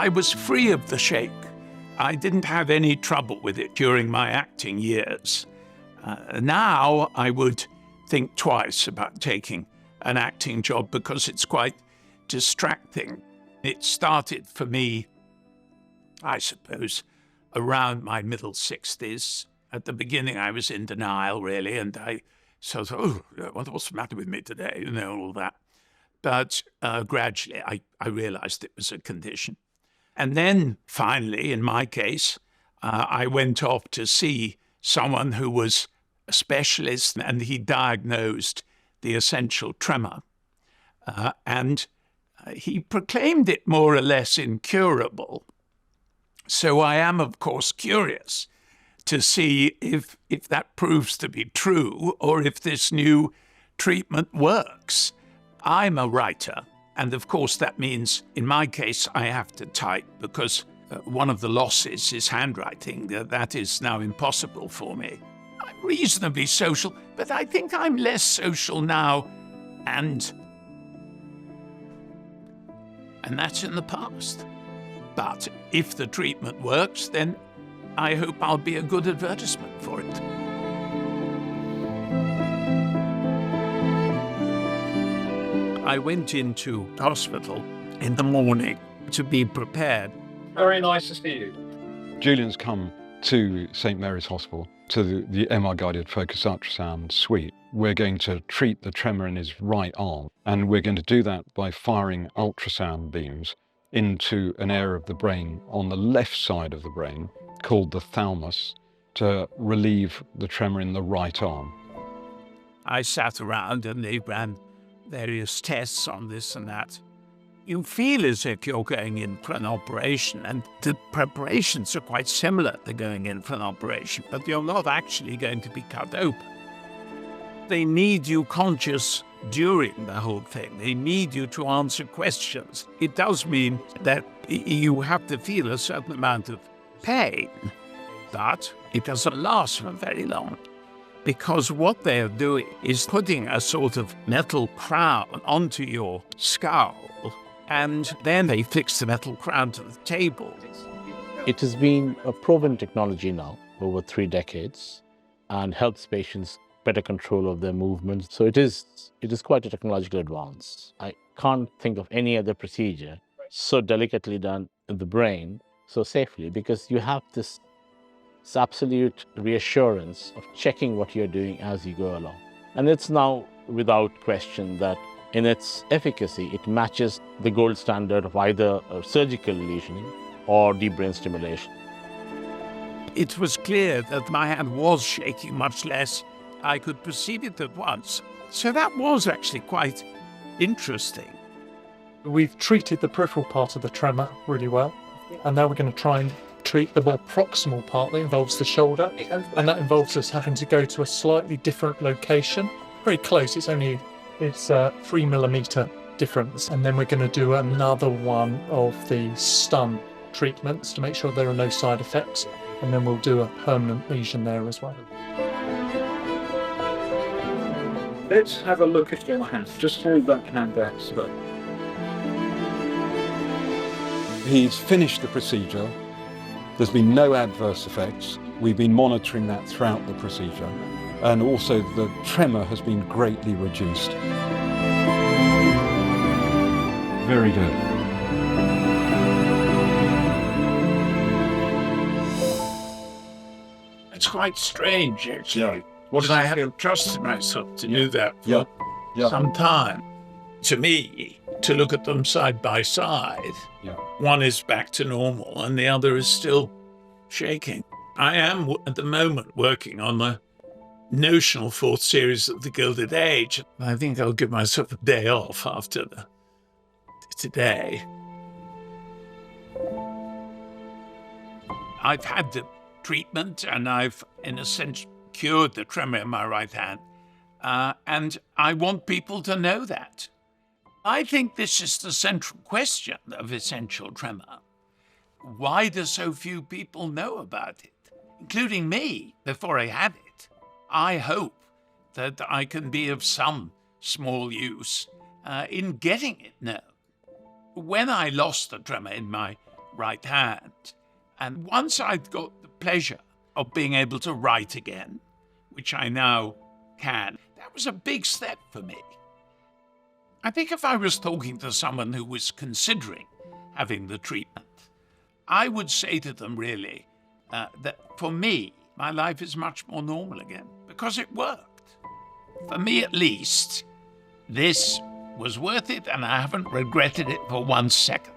I was free of the shake. I didn't have any trouble with it during my acting years. Now I would think twice about taking an acting job because it's quite distracting. It started for me, I suppose, around my middle 60s. At the beginning, I was in denial, really, and I sort of, what's the matter with me today? All that. But gradually, I realized it was a condition. And then finally, in my case, I went off to see someone who was a specialist, and he diagnosed the essential tremor. And he proclaimed it more or less incurable. So I am, of course, curious to see if that proves to be true or if this new treatment works. I'm a writer, and of course that means, in my case, I have to type because one of the losses is handwriting. That is now impossible for me. I'm reasonably social, but I think I'm less social now, and that's in the past. But if the treatment works, then I hope I'll be a good advertisement for it. I went into hospital in the morning to be prepared. Very nice to see you. Julian's come to St Mary's Hospital, to the MR-guided focused ultrasound suite. We're going to treat the tremor in his right arm, and we're going to do that by firing ultrasound beams into an area of the brain on the left side of the brain called the thalamus to relieve the tremor in the right arm. I sat around and they ran various tests on this and that. You feel as if you're going in for an operation, and the preparations are quite similar to going in for an operation, but you're not actually going to be cut open. They need you conscious during the whole thing. They need you to answer questions. It does mean that you have to feel a certain amount of pain, but it doesn't last for very long, because what they're doing is putting a sort of metal crown onto your skull, and then they fix the metal crown to the table. It has been a proven technology now over 3 decades and helps patients better control of their movements. So it is quite a technological advance. I can't think of any other procedure so delicately done in the brain so safely, because you have this absolute reassurance of checking what you're doing as you go along. And it's now without question that in its efficacy, it matches the gold standard of either surgical lesioning or deep brain stimulation. It was clear that my hand was shaking much less. I could perceive it at once. So that was actually quite interesting. We've treated the peripheral part of the tremor really well, and now we're going to try and treat the more proximal part that involves the shoulder, and that involves us having to go to a slightly different location. Very close, it's 3 millimeter difference, and then we're going to do another one of the stun treatments to make sure there are no side effects, and then we'll do a permanent lesion there as well. Let's have a look at your hand. Just hold that hand out. So. He's finished the procedure. There's been no adverse effects. We've been monitoring that throughout the procedure. And also the tremor has been greatly reduced. Very good. It's quite strange, actually. Because I hadn't trusted myself to do that for some time. To me, to look at them side by side, one is back to normal and the other is still shaking. I am, at the moment, working on the notional 4th series of the Gilded Age. I think I'll give myself a day off after today. I've had the treatment and I've, in a sense, cured the tremor in my right hand. And I want people to know that. I think this is the central question of essential tremor. Why do so few people know about it, including me, before I had it? I hope that I can be of some small use in getting it known. When I lost the tremor in my right hand. And once I'd got the pleasure of being able to write again, which I now can, that was a big step for me. I think if I was talking to someone who was considering having the treatment, I would say to them really that for me, my life is much more normal again because it worked. For me at least, this was worth it and I haven't regretted it for 1 second.